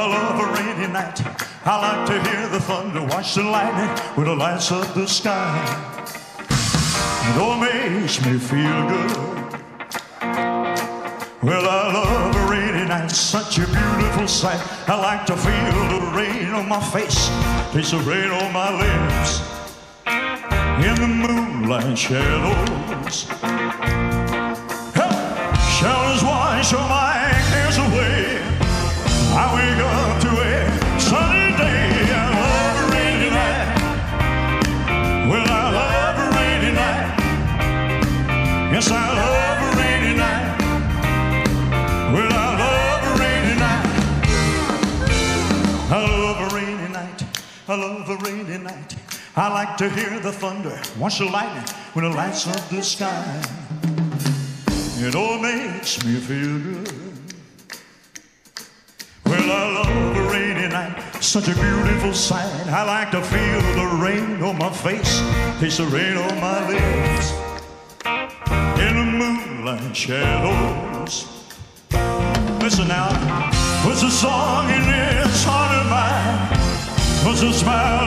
I love a rainy night. I like to hear the thunder, watch the lightning with the lights of the sky. It all makes me feel good. Well, I love a rainy night, such a beautiful sight. I like to feel the rain on my face, taste the rain on my lips. In the moonlight shadows, shadows wash all my cares away. I wake up to a sunny day. I love a rainy night. Well, I love a rainy night. Yes, I love a rainy night. Well, I love a rainy night. I love a rainy night. I love a rainy night. I like to hear the thunder, watch the lightning with the lights of the sky. It all makes me feel good. Well, I love a rainy night, such a beautiful sight. I like to feel the rain on my face, taste the rain on my lips. In the moonlight shadows. Listen now, what's a song in this heart of mine? What's a smile